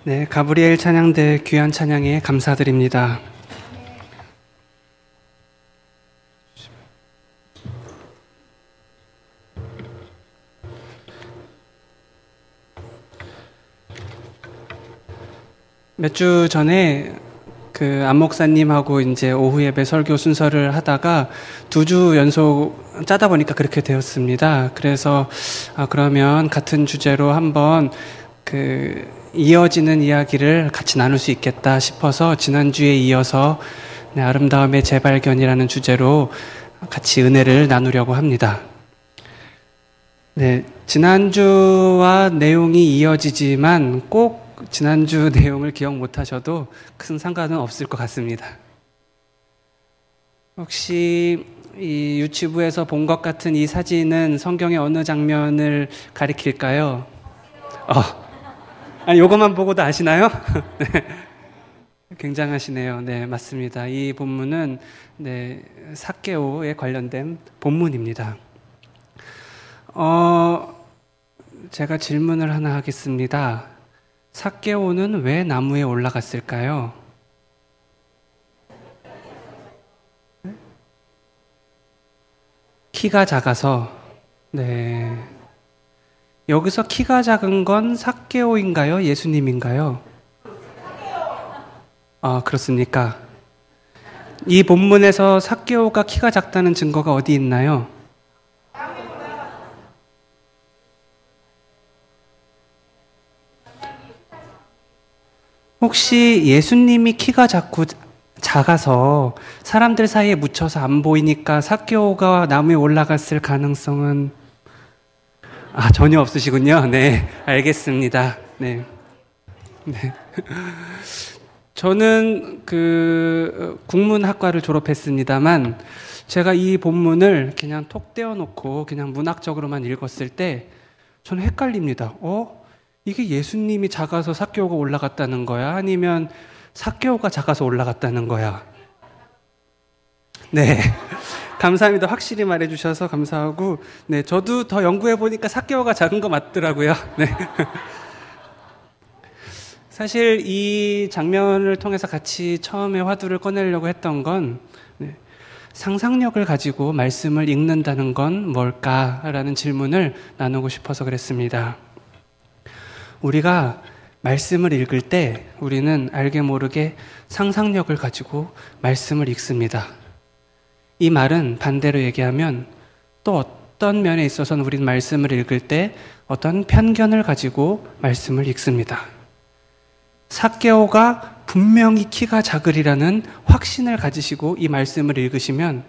네, 가브리엘 찬양대 귀한 찬양에 감사드립니다. 몇 주 전에 안 목사님하고 이제 오후 예배 설교 순서를 하다가 2주 연속 짜다 보니까 그렇게 되었습니다. 그래서 그러면 같은 주제로 한번 이어지는 이야기를 같이 나눌 수 있겠다 싶어서 지난주에 이어서 아름다움의 재발견이라는 주제로 같이 은혜를 나누려고 합니다. 네, 지난주와 내용이 이어지지만 꼭 지난주 내용을 기억 못하셔도 큰 상관은 없을 것 같습니다. 혹시 이 유튜브에서 본 것 같은 이 사진은 성경의 어느 장면을 가리킬까요? 아니, 요것만 보고도 아시나요? 네. 굉장하시네요. 네, 맞습니다. 이 본문은 삭개오에 관련된 본문입니다. 제가 질문을 하나 하겠습니다. 삭개오는 왜 나무에 올라갔을까요? 키가 작아서. 네. 여기서 키가 작은 건 삭개오인가요? 예수님인가요? 그렇습니까? 이 본문에서 삭개오가 키가 작다는 증거가 어디 있나요? 혹시 예수님이 키가 작아서 사람들 사이에 묻혀서 안 보이니까 삭개오가 나무에 올라갔을 가능성은 전혀 없으시군요. 네, 알겠습니다. 네. 저는 국문학과를 졸업했습니다만 제가 이 본문을 그냥 톡 떼어놓고 그냥 문학적으로만 읽었을 때 저는 헷갈립니다. 이게 예수님이 작아서 삭개오가 올라갔다는 거야? 아니면 삭개오가 작아서 올라갔다는 거야? 네. 감사합니다. 확실히 말해주셔서 감사하고, 네, 저도 더 연구해보니까 삭개오가 작은 거 맞더라고요. 네. 사실 이 장면을 통해서 같이 처음에 화두를 꺼내려고 했던 건, 상상력을 가지고 말씀을 읽는다는 건 뭘까라는 질문을 나누고 싶어서 그랬습니다. 우리가 말씀을 읽을 때 우리는 알게 모르게 상상력을 가지고 말씀을 읽습니다. 이 말은 반대로 얘기하면 또 어떤 면에 있어서는 우리는 말씀을 읽을 때 어떤 편견을 가지고 말씀을 읽습니다. 삭개오가 분명히 키가 작으리라는 확신을 가지시고 이 말씀을 읽으시면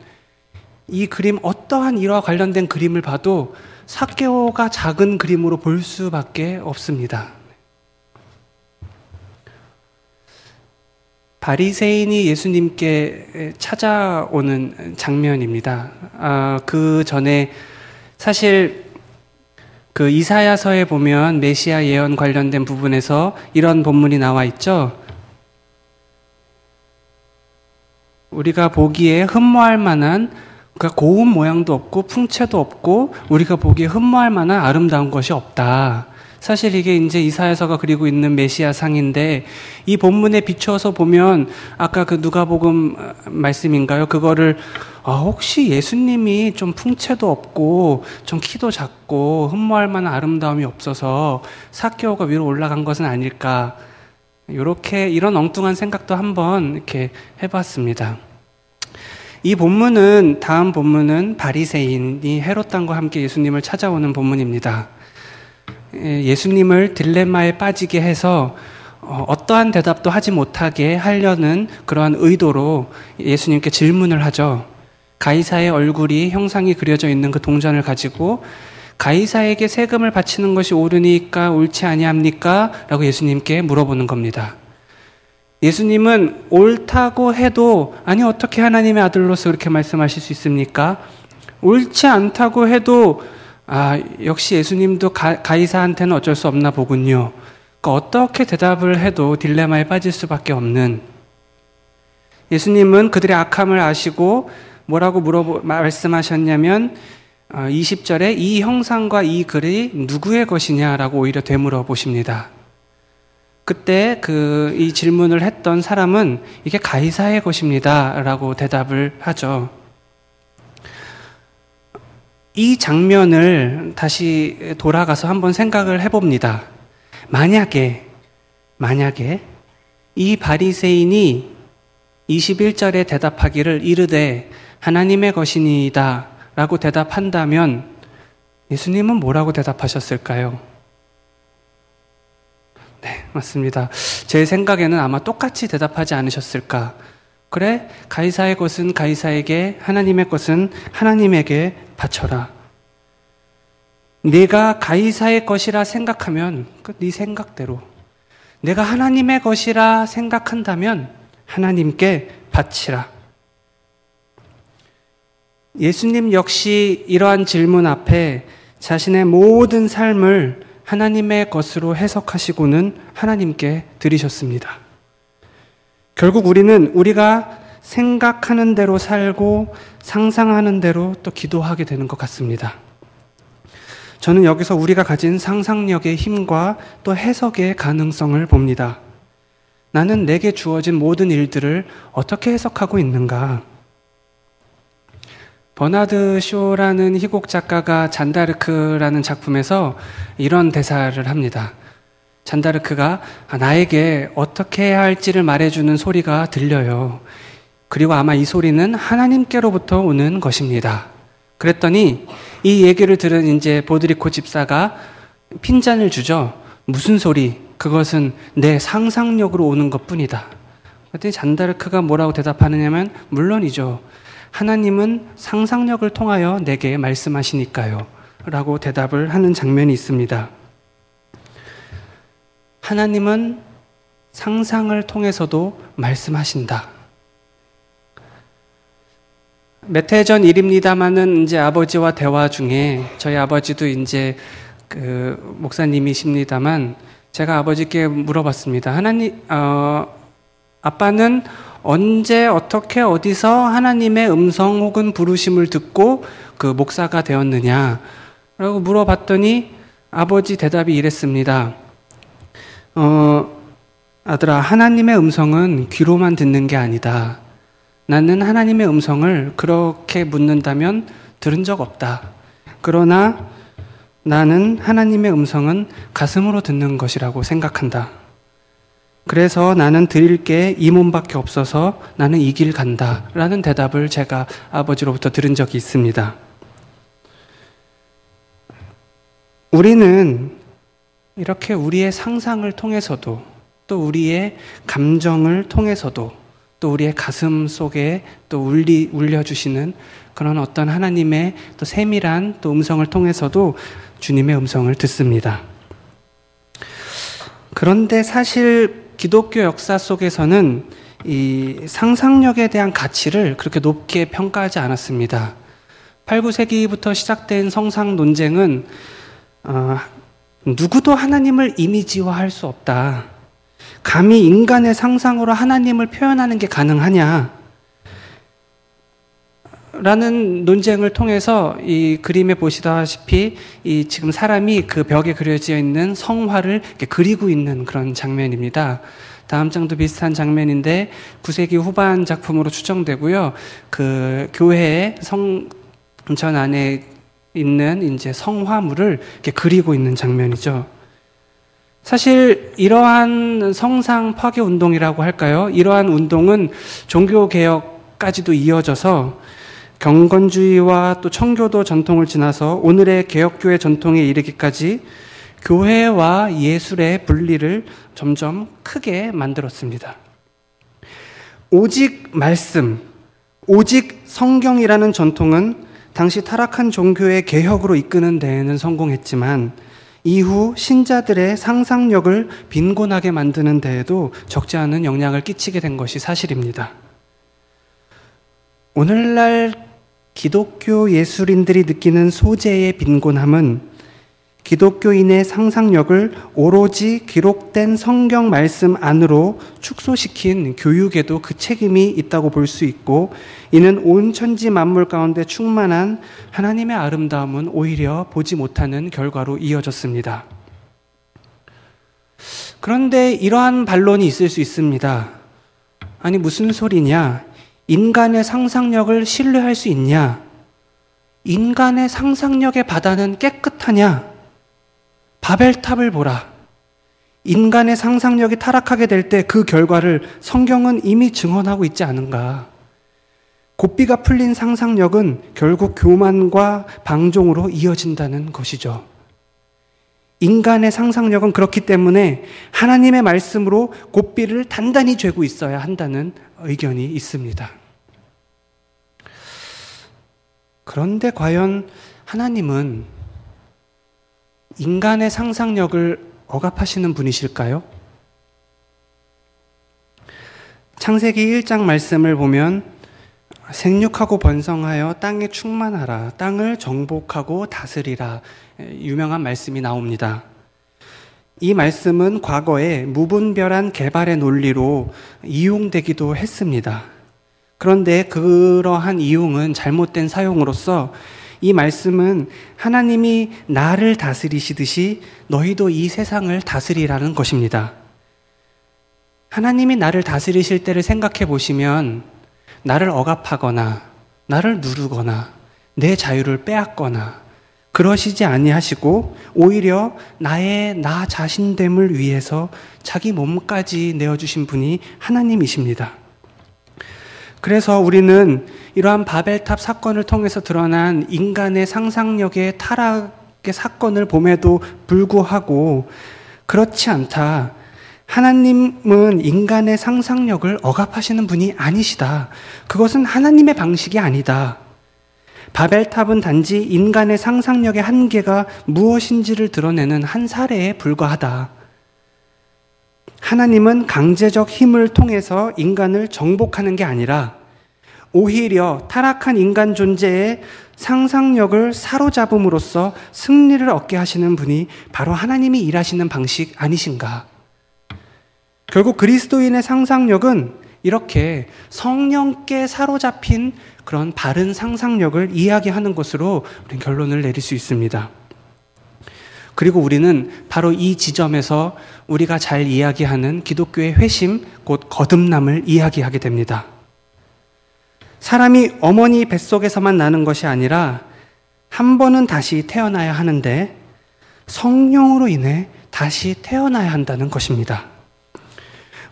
이 그림, 어떠한 이와 관련된 그림을 봐도 삭개오가 작은 그림으로 볼 수밖에 없습니다. 바리새인이 예수님께 찾아오는 장면입니다. 그 전에 사실 이사야서에 보면 메시아 예언 관련된 부분에서 이런 본문이 나와 있죠. 우리가 보기에 흠모할 만한, 그러니까 고운 모양도 없고 풍채도 없고 우리가 보기에 흠모할 만한 아름다운 것이 없다. 사실 이게 이제 이사야서가 그리고 있는 메시아 상인데 이 본문에 비추어서 보면 아까 누가복음 말씀인가요? 그거를 혹시 예수님이 좀 풍채도 없고 좀 키도 작고 흠모할 만한 아름다움이 없어서 삭개오가 위로 올라간 것은 아닐까? 이런 엉뚱한 생각도 한번 이렇게 해봤습니다. 이 본문은, 다음 본문은 바리새인이 헤롯당과 함께 예수님을 찾아오는 본문입니다. 예수님을 딜레마에 빠지게 해서 어떠한 대답도 하지 못하게 하려는 그러한 의도로 예수님께 질문을 하죠. 가이사의 얼굴이 형상이 그려져 있는 그 동전을 가지고 가이사에게 세금을 바치는 것이 옳으니까 옳지 아니합니까? 라고 예수님께 물어보는 겁니다. 예수님은 옳다고 해도 아니 어떻게 하나님의 아들로서 그렇게 말씀하실 수 있습니까? 옳지 않다고 해도 역시 예수님도 가이사한테는 어쩔 수 없나 보군요. 그러니까 어떻게 대답을 해도 딜레마에 빠질 수밖에 없는, 예수님은 그들의 악함을 아시고 뭐라고 말씀하셨냐면 20절에 이 형상과 이 글이 누구의 것이냐라고 오히려 되물어 보십니다. 그때 이 질문을 했던 사람은 이게 가이사의 것입니다 라고 대답을 하죠. 이 장면을 다시 돌아가서 한번 생각을 해봅니다. 만약에 이 바리새인이 21절에 대답하기를 이르되 하나님의 것이니이다 라고 대답한다면 예수님은 뭐라고 대답하셨을까요? 네, 맞습니다. 제 생각에는 아마 똑같이 대답하지 않으셨을까. 그래, 가이사의 것은 가이사에게, 하나님의 것은 하나님에게 바쳐라. 내가 가이사의 것이라 생각하면 네 생각대로, 내가 하나님의 것이라 생각한다면 하나님께 바치라. 예수님 역시 이러한 질문 앞에 자신의 모든 삶을 하나님의 것으로 해석하시고는 하나님께 드리셨습니다. 결국 우리가 생각하는 대로 살고 상상하는 대로 또 기도하게 되는 것 같습니다. 저는 여기서 우리가 가진 상상력의 힘과 또 해석의 가능성을 봅니다. 나는 내게 주어진 모든 일들을 어떻게 해석하고 있는가? 버나드 쇼라는 희곡 작가가 잔다르크라는 작품에서 이런 대사를 합니다. 잔다르크가 나에게 어떻게 해야 할지를 말해주는 소리가 들려요. 그리고 아마 이 소리는 하나님께로부터 오는 것입니다. 그랬더니 이 얘기를 들은 이제 보드리코 집사가 핀잔을 주죠. 무슨 소리? 그것은 내 상상력으로 오는 것뿐이다. 그랬더니 잔다르크가 뭐라고 대답하느냐면 물론이죠. 하나님은 상상력을 통하여 내게 말씀하시니까요. 라고 대답을 하는 장면이 있습니다. 하나님은 상상을 통해서도 말씀하신다. 몇 해 전 일입니다만은 이제 아버지와 대화 중에 저희 아버지도 이제 목사님이십니다만 제가 아버지께 물어봤습니다. 아빠는 언제 어떻게 어디서 하나님의 음성 혹은 부르심을 듣고 목사가 되었느냐 라고 물어봤더니 아버지 대답이 이랬습니다. 아들아, 하나님의 음성은 귀로만 듣는 게 아니다. 나는 하나님의 음성을 그렇게 묻는다면 들은 적 없다. 그러나 나는 하나님의 음성은 가슴으로 듣는 것이라고 생각한다. 그래서 나는 드릴 게 이 몸밖에 없어서 나는 이 길 간다. 라는 대답을 제가 아버지로부터 들은 적이 있습니다. 우리는 이렇게 우리의 상상을 통해서도 또 우리의 감정을 통해서도 또 우리의 가슴 속에 또 울려주시는 그런 어떤 하나님의 또 세밀한 또 음성을 통해서도 주님의 음성을 듣습니다. 그런데 사실 기독교 역사 속에서는 이 상상력에 대한 가치를 그렇게 높게 평가하지 않았습니다. 8, 9세기부터 시작된 성상 논쟁은 누구도 하나님을 이미지화할 수 없다. 감히 인간의 상상으로 하나님을 표현하는 게 가능하냐? 라는 논쟁을 통해서 이 그림에 보시다시피 이 지금 사람이 그 벽에 그려져 있는 성화를 이렇게 그리고 있는 그런 장면입니다. 다음 장도 비슷한 장면인데 9세기 후반 작품으로 추정되고요. 그 교회의 성전 안에 있는 이제 성화물을 이렇게 그리고 있는 장면이죠. 사실 이러한 성상 파괴 운동이라고 할까요? 이러한 운동은 종교 개혁까지도 이어져서 경건주의와 또 청교도 전통을 지나서 오늘의 개혁교회 전통에 이르기까지 교회와 예술의 분리를 점점 크게 만들었습니다. 오직 말씀, 오직 성경이라는 전통은 당시 타락한 종교의 개혁으로 이끄는 데에는 성공했지만 이후 신자들의 상상력을 빈곤하게 만드는 데에도 적지 않은 영향을 끼치게 된 것이 사실입니다. 오늘날 기독교 예술인들이 느끼는 소재의 빈곤함은 기독교인의 상상력을 오로지 기록된 성경 말씀 안으로 축소시킨 교육에도 그 책임이 있다고 볼 수 있고, 이는 온 천지 만물 가운데 충만한 하나님의 아름다움은 오히려 보지 못하는 결과로 이어졌습니다. 그런데 이러한 반론이 있을 수 있습니다. 아니, 무슨 소리냐? 인간의 상상력을 신뢰할 수 있냐? 인간의 상상력의 바다는 깨끗하냐? 바벨탑을 보라. 인간의 상상력이 타락하게 될 때 그 결과를 성경은 이미 증언하고 있지 않은가? 고삐가 풀린 상상력은 결국 교만과 방종으로 이어진다는 것이죠. 인간의 상상력은 그렇기 때문에 하나님의 말씀으로 고삐를 단단히 죄고 있어야 한다는 의견이 있습니다. 그런데 과연 하나님은 인간의 상상력을 억압하시는 분이실까요? 창세기 1장 말씀을 보면 생육하고 번성하여 땅에 충만하라, 땅을 정복하고 다스리라, 유명한 말씀이 나옵니다. 이 말씀은 과거에 무분별한 개발의 논리로 이용되기도 했습니다. 그런데 그러한 이용은 잘못된 사용으로서 이 말씀은 하나님이 나를 다스리시듯이 너희도 이 세상을 다스리라는 것입니다. 하나님이 나를 다스리실 때를 생각해 보시면 나를 억압하거나 나를 누르거나 내 자유를 빼앗거나 그러시지 아니하시고 오히려 나 자신됨을 위해서 자기 몸까지 내어주신 분이 하나님이십니다. 그래서 우리는 이러한 바벨탑 사건을 통해서 드러난 인간의 상상력의 타락의 사건을 봄에도 불구하고 그렇지 않다. 하나님은 인간의 상상력을 억압하시는 분이 아니시다. 그것은 하나님의 방식이 아니다. 바벨탑은 단지 인간의 상상력의 한계가 무엇인지를 드러내는 한 사례에 불과하다. 하나님은 강제적 힘을 통해서 인간을 정복하는 게 아니라 오히려 타락한 인간 존재의 상상력을 사로잡음으로써 승리를 얻게 하시는 분이 바로 하나님이 일하시는 방식 아니신가? 결국 그리스도인의 상상력은 이렇게 성령께 사로잡힌 그런 바른 상상력을 이야기하는 것으로 우리는 결론을 내릴 수 있습니다. 그리고 우리는 바로 이 지점에서 우리가 잘 이야기하는 기독교의 회심, 곧 거듭남을 이야기하게 됩니다. 사람이 어머니 뱃속에서만 나는 것이 아니라 한 번은 다시 태어나야 하는데 성령으로 인해 다시 태어나야 한다는 것입니다.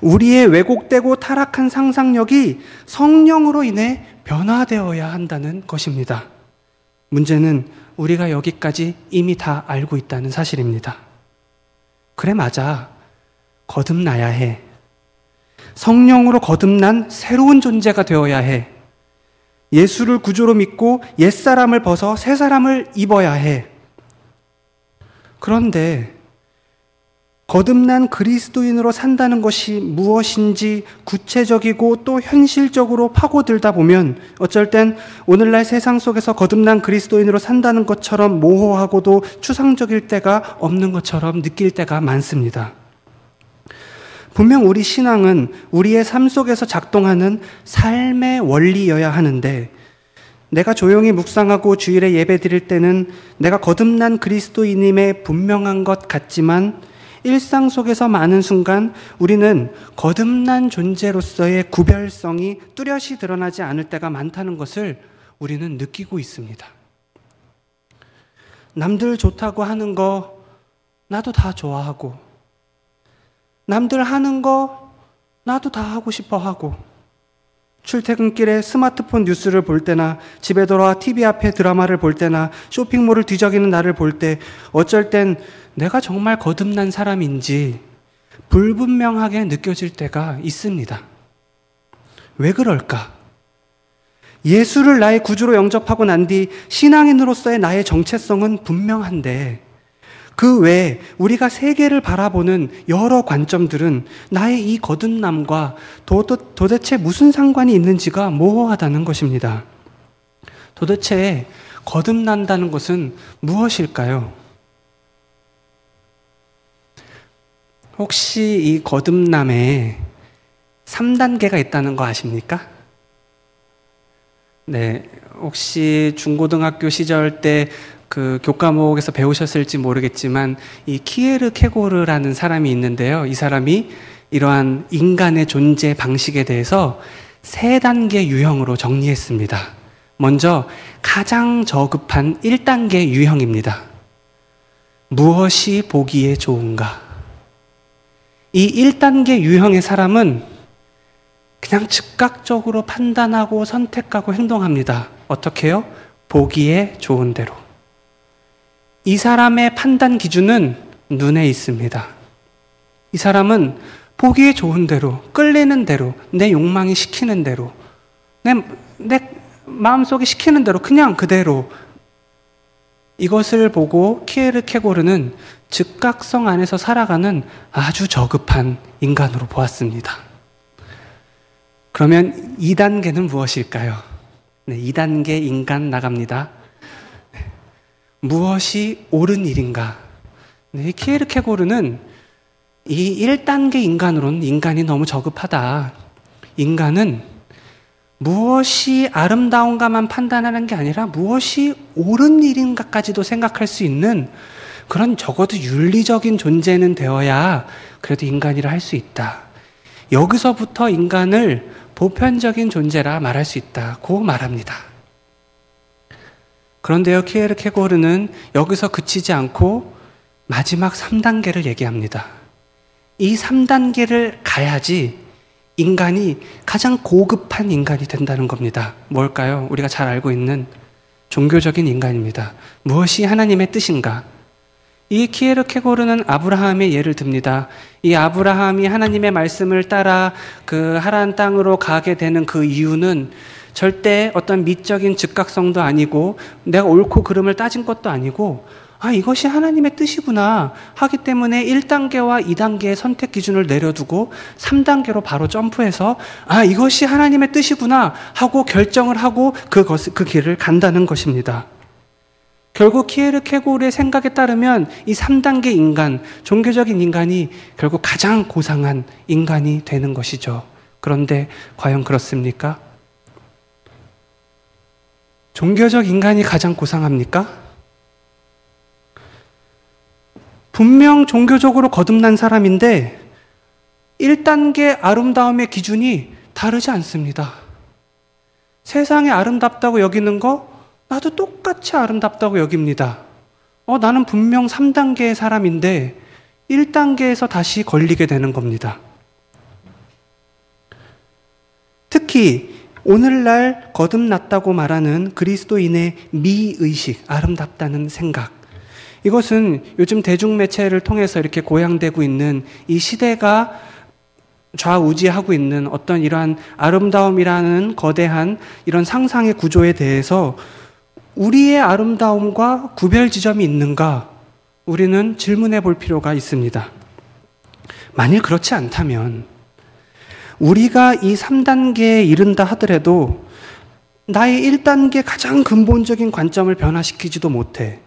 우리의 왜곡되고 타락한 상상력이 성령으로 인해 변화되어야 한다는 것입니다. 문제는 우리가 여기까지 이미 다 알고 있다는 사실입니다. 그래, 맞아. 거듭나야 해. 성령으로 거듭난 새로운 존재가 되어야 해. 예수를 구주로 믿고 옛사람을 벗어 새사람을 입어야 해. 그런데 거듭난 그리스도인으로 산다는 것이 무엇인지 구체적이고 또 현실적으로 파고들다 보면 어쩔 땐 오늘날 세상 속에서 거듭난 그리스도인으로 산다는 것처럼 모호하고도 추상적일 때가 없는 것처럼 느낄 때가 많습니다. 분명 우리 신앙은 우리의 삶 속에서 작동하는 삶의 원리여야 하는데 내가 조용히 묵상하고 주일에 예배 드릴 때는 내가 거듭난 그리스도인임에 분명한 것 같지만 일상 속에서 많은 순간 우리는 거듭난 존재로서의 구별성이 뚜렷이 드러나지 않을 때가 많다는 것을 우리는 느끼고 있습니다. 남들 좋다고 하는 거 나도 다 좋아하고, 남들 하는 거 나도 다 하고 싶어 하고, 출퇴근길에 스마트폰 뉴스를 볼 때나 집에 돌아와 TV 앞에 드라마를 볼 때나 쇼핑몰을 뒤적이는 나를 볼 때 어쩔 땐 내가 정말 거듭난 사람인지 불분명하게 느껴질 때가 있습니다. 왜 그럴까? 예수를 나의 구주로 영접하고 난 뒤 신앙인으로서의 나의 정체성은 분명한데 그 외에 우리가 세계를 바라보는 여러 관점들은 나의 이 거듭남과 도대체 무슨 상관이 있는지가 모호하다는 것입니다. 도대체 거듭난다는 것은 무엇일까요? 혹시 이 거듭남에 3단계가 있다는 거 아십니까? 네, 혹시 중고등학교 시절 때 그 교과목에서 배우셨을지 모르겠지만 이 키에르케고르라는 사람이 있는데요. 이 사람이 이러한 인간의 존재 방식에 대해서 3단계 유형으로 정리했습니다. 먼저 가장 저급한 1단계 유형입니다. 무엇이 보기에 좋은가? 이 1단계 유형의 사람은 그냥 즉각적으로 판단하고 선택하고 행동합니다. 어떻게 해요? 보기에 좋은 대로. 이 사람의 판단 기준은 눈에 있습니다. 이 사람은 보기에 좋은 대로, 끌리는 대로, 내 욕망이 시키는 대로, 내 마음속에 시키는 대로 그냥 그대로 이것을 보고 키에르케고르는 즉각성 안에서 살아가는 아주 저급한 인간으로 보았습니다. 그러면 2단계는 무엇일까요? 네, 2단계 인간 나갑니다. 네, 무엇이 옳은 일인가? 네, 키에르케고르는 이 1단계 인간으로는 인간이 너무 저급하다. 인간은 무엇이 아름다운가만 판단하는 게 아니라 무엇이 옳은 일인가까지도 생각할 수 있는 그런 적어도 윤리적인 존재는 되어야 그래도 인간이라 할 수 있다. 여기서부터 인간을 보편적인 존재라 말할 수 있다고 말합니다. 그런데요, 키에르케고르는 여기서 그치지 않고 마지막 3단계를 얘기합니다. 이 3단계를 가야지 인간이 가장 고급한 인간이 된다는 겁니다. 뭘까요? 우리가 잘 알고 있는 종교적인 인간입니다. 무엇이 하나님의 뜻인가? 이 키에르케고르는 아브라함의 예를 듭니다. 이 아브라함이 하나님의 말씀을 따라 그 하란 땅으로 가게 되는 그 이유는 절대 어떤 미적인 즉각성도 아니고 내가 옳고 그름을 따진 것도 아니고 이것이 하나님의 뜻이구나 하기 때문에 1단계와 2단계의 선택 기준을 내려두고 3단계로 바로 점프해서 이것이 하나님의 뜻이구나 하고 결정을 하고 그 길을 간다는 것입니다. 결국 키에르케고르의 생각에 따르면 이 3단계 인간, 종교적인 인간이 결국 가장 고상한 인간이 되는 것이죠. 그런데 과연 그렇습니까? 종교적 인간이 가장 고상합니까? 분명 종교적으로 거듭난 사람인데 1단계 아름다움의 기준이 다르지 않습니다. 세상에 아름답다고 여기는 거 나도 똑같이 아름답다고 여깁니다. 나는 분명 3단계의 사람인데 1단계에서 다시 걸리게 되는 겁니다. 특히 오늘날 거듭났다고 말하는 그리스도인의 미의식, 아름답다는 생각. 이것은 요즘 대중매체를 통해서 이렇게 고양되고 있는 이 시대가 좌우지하고 있는 어떤 이러한 아름다움이라는 거대한 이런 상상의 구조에 대해서 우리의 아름다움과 구별 지점이 있는가? 우리는 질문해 볼 필요가 있습니다. 만일 그렇지 않다면 우리가 이 3단계에 이른다 하더라도 나의 1단계 가장 근본적인 관점을 변화시키지도 못해.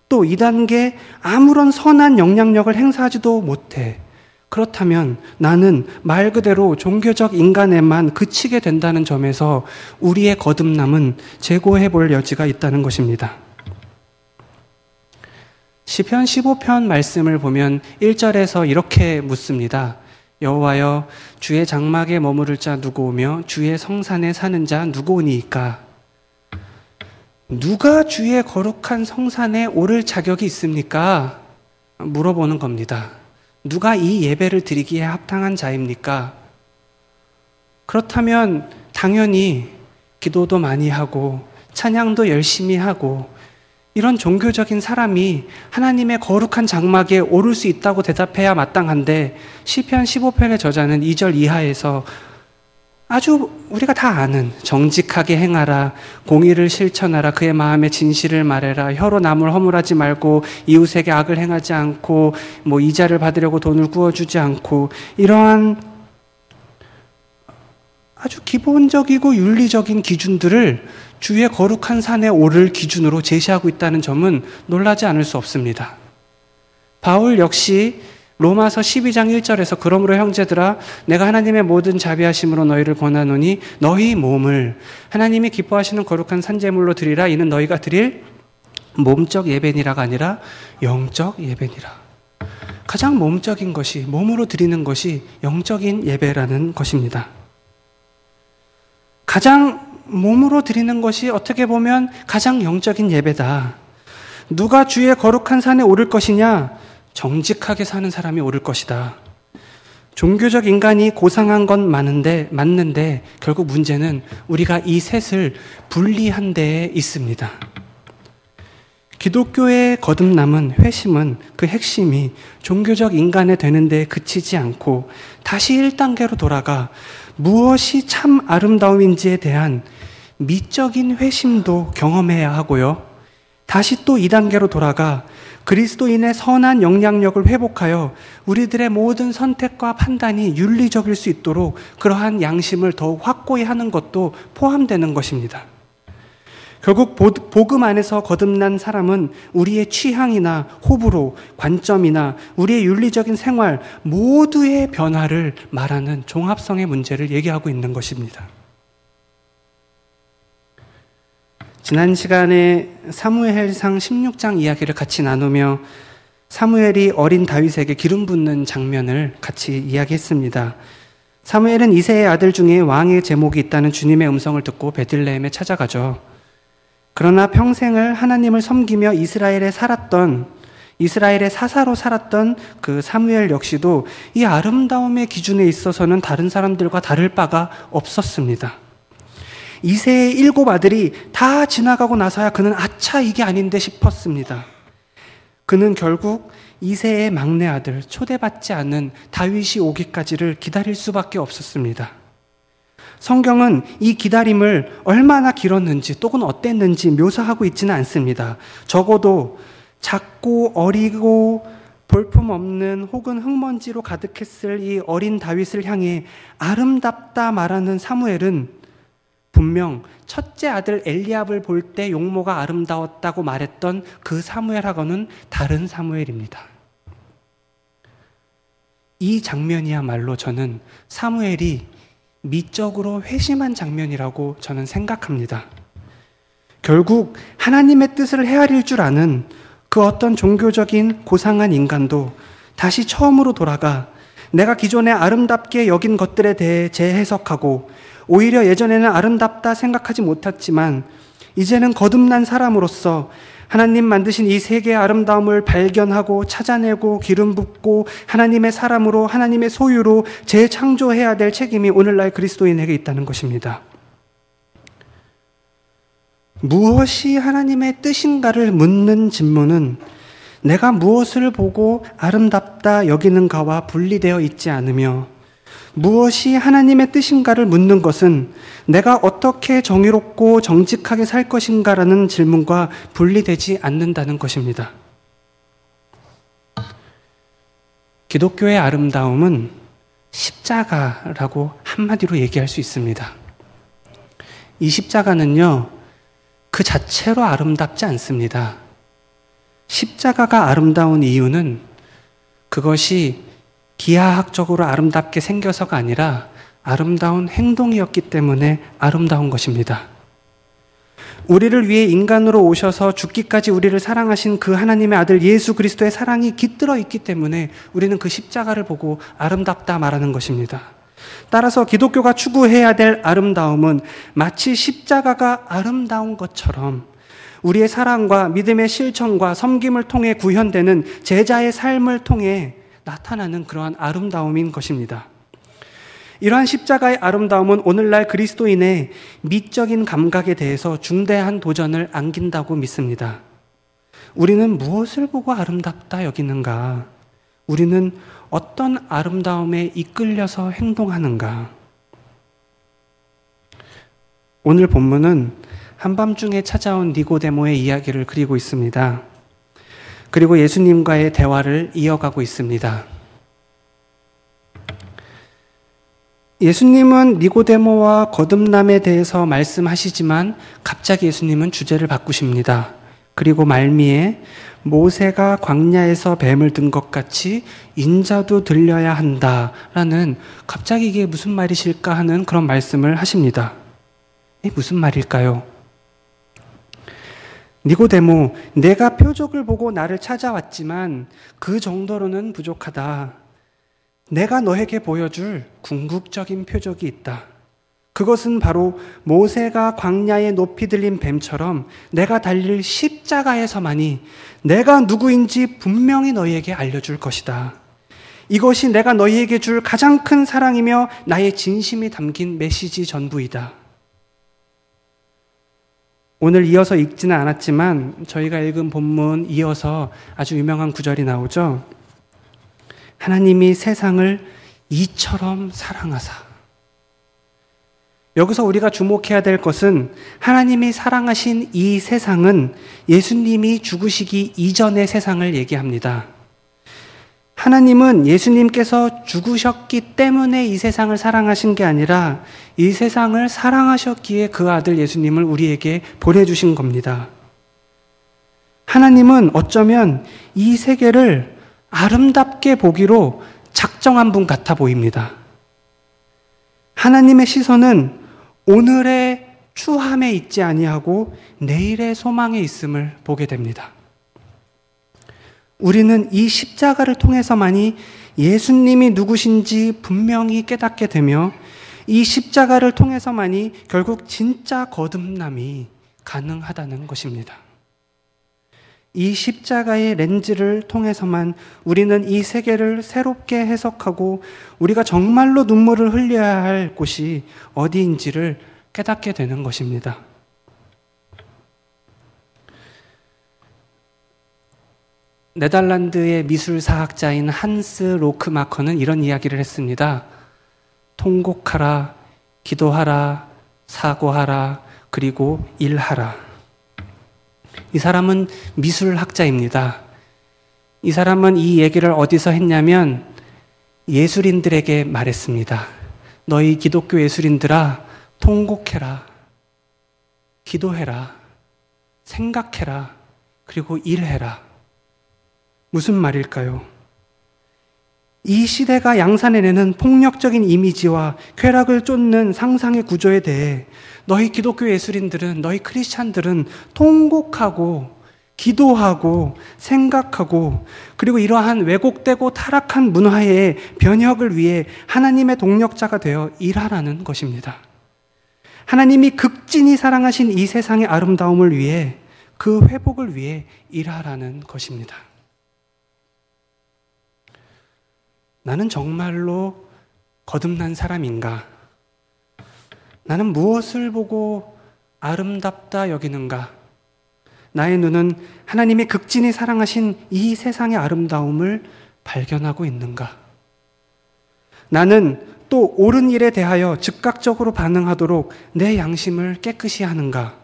또 2단계 아무런 선한 영향력을 행사하지도 못해. 그렇다면 나는 말 그대로 종교적 인간에만 그치게 된다는 점에서 우리의 거듭남은 재고해 볼 여지가 있다는 것입니다. 시편 15편 말씀을 보면 1절에서 이렇게 묻습니다. 여호와여, 주의 장막에 머무를 자 누구오며 주의 성산에 사는 자 누구오니이까? 누가 주의 거룩한 성산에 오를 자격이 있습니까? 물어보는 겁니다. 누가 이 예배를 드리기에 합당한 자입니까? 그렇다면 당연히 기도도 많이 하고 찬양도 열심히 하고 이런 종교적인 사람이 하나님의 거룩한 장막에 오를 수 있다고 대답해야 마땅한데 시편 15편의 저자는 2절 이하에서 아주 우리가 다 아는 정직하게 행하라, 공의를 실천하라, 그의 마음에 진실을 말해라, 혀로 남을 허물하지 말고 이웃에게 악을 행하지 않고 이자를 받으려고 돈을 구워주지 않고 이러한 아주 기본적이고 윤리적인 기준들을 주의 거룩한 산에 오를 기준으로 제시하고 있다는 점은 놀라지 않을 수 없습니다. 바울 역시 로마서 12장 1절에서 그러므로 형제들아 내가 하나님의 모든 자비하심으로 너희를 권하노니 너희 몸을 하나님이 기뻐하시는 거룩한 산제물로 드리라. 이는 너희가 드릴 몸적 예배니라가 아니라 영적 예배니라. 가장 몸적인 것이, 몸으로 드리는 것이 영적인 예배라는 것입니다. 가장 몸으로 드리는 것이 어떻게 보면 가장 영적인 예배다. 누가 주의 거룩한 산에 오를 것이냐? 정직하게 사는 사람이 오를 것이다. 종교적 인간이 고상한 건 맞는데 결국 문제는 우리가 이 셋을 분리한 데에 있습니다. 기독교의 거듭남은, 회심은 그 핵심이 종교적 인간에 되는 데 그치지 않고 다시 1단계로 돌아가 무엇이 참 아름다움인지에 대한 미적인 회심도 경험해야 하고요. 다시 또 2단계로 돌아가 그리스도인의 선한 영향력을 회복하여 우리들의 모든 선택과 판단이 윤리적일 수 있도록 그러한 양심을 더욱 확고히 하는 것도 포함되는 것입니다. 결국 복음 안에서 거듭난 사람은 우리의 취향이나 호불호, 관점이나 우리의 윤리적인 생활 모두의 변화를 말하는 종합성의 문제를 얘기하고 있는 것입니다. 지난 시간에 사무엘상 16장 이야기를 같이 나누며 사무엘이 어린 다윗에게 기름 붓는 장면을 같이 이야기했습니다. 사무엘은 이새의 아들 중에 왕의 제목이 있다는 주님의 음성을 듣고 베들레헴에 찾아가죠. 그러나 평생을 하나님을 섬기며 이스라엘의 사사로 살았던 그 사무엘 역시도 이 아름다움의 기준에 있어서는 다른 사람들과 다를 바가 없었습니다. 이새의 7 아들이 다 지나가고 나서야 그는 아차 이게 아닌데 싶었습니다. 그는 결국 이새의 막내 아들, 초대받지 않은 다윗이 오기까지를 기다릴 수밖에 없었습니다. 성경은 이 기다림을 얼마나 길었는지 또는 어땠는지 묘사하고 있지는 않습니다. 적어도 작고 어리고 볼품없는 혹은 흙먼지로 가득했을 이 어린 다윗을 향해 아름답다 말하는 사무엘은 분명 첫째 아들 엘리압을 볼 때 용모가 아름다웠다고 말했던 그 사무엘하고는 다른 사무엘입니다. 이 장면이야말로 저는 사무엘이 미적으로 회심한 장면이라고 저는 생각합니다. 결국 하나님의 뜻을 헤아릴 줄 아는 그 어떤 종교적인 고상한 인간도 다시 처음으로 돌아가 내가 기존에 아름답게 여긴 것들에 대해 재해석하고 오히려 예전에는 아름답다 생각하지 못했지만 이제는 거듭난 사람으로서 하나님 만드신 이 세계의 아름다움을 발견하고 찾아내고 기름 붓고 하나님의 사람으로 하나님의 소유로 재창조해야 될 책임이 오늘날 그리스도인에게 있다는 것입니다. 무엇이 하나님의 뜻인가를 묻는 질문은 내가 무엇을 보고 아름답다 여기는가와 분리되어 있지 않으며 무엇이 하나님의 뜻인가를 묻는 것은 내가 어떻게 정의롭고 정직하게 살 것인가라는 질문과 분리되지 않는다는 것입니다. 기독교의 아름다움은 십자가라고 한마디로 얘기할 수 있습니다. 이 십자가는요, 그 자체로 아름답지 않습니다. 십자가가 아름다운 이유는 그것이 기하학적으로 아름답게 생겨서가 아니라 아름다운 행동이었기 때문에 아름다운 것입니다. 우리를 위해 인간으로 오셔서 죽기까지 우리를 사랑하신 그 하나님의 아들 예수 그리스도의 사랑이 깃들어 있기 때문에 우리는 그 십자가를 보고 아름답다 말하는 것입니다. 따라서 기독교가 추구해야 될 아름다움은 마치 십자가가 아름다운 것처럼 우리의 사랑과 믿음의 실천과 섬김을 통해 구현되는 제자의 삶을 통해 나타나는 그러한 아름다움인 것입니다. 이러한 십자가의 아름다움은 오늘날 그리스도인의 미적인 감각에 대해서 중대한 도전을 안긴다고 믿습니다. 우리는 무엇을 보고 아름답다 여기는가? 우리는 어떤 아름다움에 이끌려서 행동하는가? 오늘 본문은 한밤중에 찾아온 니고데모의 이야기를 그리고 있습니다. 그리고 예수님과의 대화를 이어가고 있습니다. 예수님은 니고데모와 거듭남에 대해서 말씀하시지만 갑자기 예수님은 주제를 바꾸십니다. 그리고 말미에 모세가 광야에서 뱀을 든 것 같이 인자도 들려야 한다라는 갑자기 이게 무슨 말이실까 하는 그런 말씀을 하십니다. 이게 무슨 말일까요? 니고데모, 내가 표적을 보고 나를 찾아왔지만 그 정도로는 부족하다. 내가 너에게 보여줄 궁극적인 표적이 있다. 그것은 바로 모세가 광야에 높이 들린 뱀처럼 내가 달릴 십자가에서만이 내가 누구인지 분명히 너희에게 알려줄 것이다. 이것이 내가 너희에게 줄 가장 큰 사랑이며 나의 진심이 담긴 메시지 전부이다. 오늘 이어서 읽지는 않았지만 저희가 읽은 본문 이어서 아주 유명한 구절이 나오죠. 하나님이 세상을 이처럼 사랑하사. 여기서 우리가 주목해야 될 것은 하나님이 사랑하신 이 세상은 예수님이 죽으시기 이전의 세상을 얘기합니다. 하나님은 예수님께서 죽으셨기 때문에 이 세상을 사랑하신 게 아니라 이 세상을 사랑하셨기에 그 아들 예수님을 우리에게 보내주신 겁니다. 하나님은 어쩌면 이 세계를 아름답게 보기로 작정한 분 같아 보입니다. 하나님의 시선은 오늘의 추함에 있지 아니하고 내일의 소망에 있음을 보게 됩니다. 우리는 이 십자가를 통해서만이 예수님이 누구신지 분명히 깨닫게 되며 이 십자가를 통해서만이 결국 진짜 거듭남이 가능하다는 것입니다. 이 십자가의 렌즈를 통해서만 우리는 이 세계를 새롭게 해석하고 우리가 정말로 눈물을 흘려야 할 곳이 어디인지를 깨닫게 되는 것입니다. 네덜란드의 미술사학자인 한스 로크마커는 이런 이야기를 했습니다. 통곡하라, 기도하라, 사고하라, 그리고 일하라. 이 사람은 미술학자입니다. 이 사람은 이 얘기를 어디서 했냐면 예술인들에게 말했습니다. 너희 기독교 예술인들아, 통곡해라, 기도해라, 생각해라, 그리고 일해라. 무슨 말일까요? 이 시대가 양산해내는 폭력적인 이미지와 쾌락을 쫓는 상상의 구조에 대해 너희 기독교 예술인들은, 너희 크리스찬들은 통곡하고 기도하고 생각하고 그리고 이러한 왜곡되고 타락한 문화의 변혁을 위해 하나님의 동력자가 되어 일하라는 것입니다. 하나님이 극진히 사랑하신 이 세상의 아름다움을 위해 그 회복을 위해 일하라는 것입니다. 나는 정말로 거듭난 사람인가? 나는 무엇을 보고 아름답다 여기는가? 나의 눈은 하나님이 극진히 사랑하신 이 세상의 아름다움을 발견하고 있는가? 나는 또 옳은 일에 대하여 즉각적으로 반응하도록 내 양심을 깨끗이 하는가?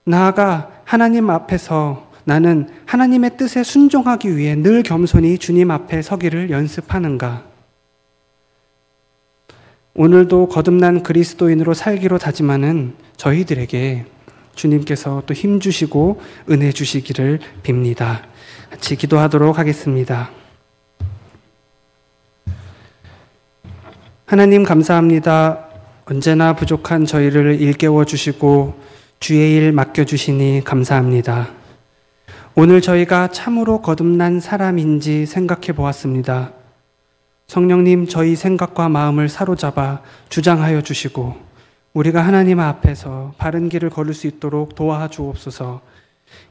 나아가 하나님 앞에서 나는 하나님의 뜻에 순종하기 위해 늘 겸손히 주님 앞에 서기를 연습하는가? 오늘도 거듭난 그리스도인으로 살기로 다짐하는 저희들에게 주님께서 또 힘주시고 은혜 주시기를 빕니다. 같이 기도하도록 하겠습니다. 하나님 감사합니다. 언제나 부족한 저희를 일깨워 주시고 주의 일 맡겨주시니 감사합니다. 오늘 저희가 참으로 거듭난 사람인지 생각해 보았습니다. 성령님, 저희 생각과 마음을 사로잡아 주장하여 주시고 우리가 하나님 앞에서 바른 길을 걸을 수 있도록 도와주옵소서.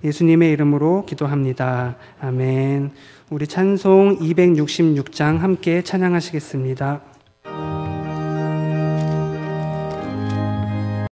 예수님의 이름으로 기도합니다. 아멘. 우리 찬송 266장 함께 찬양하시겠습니다.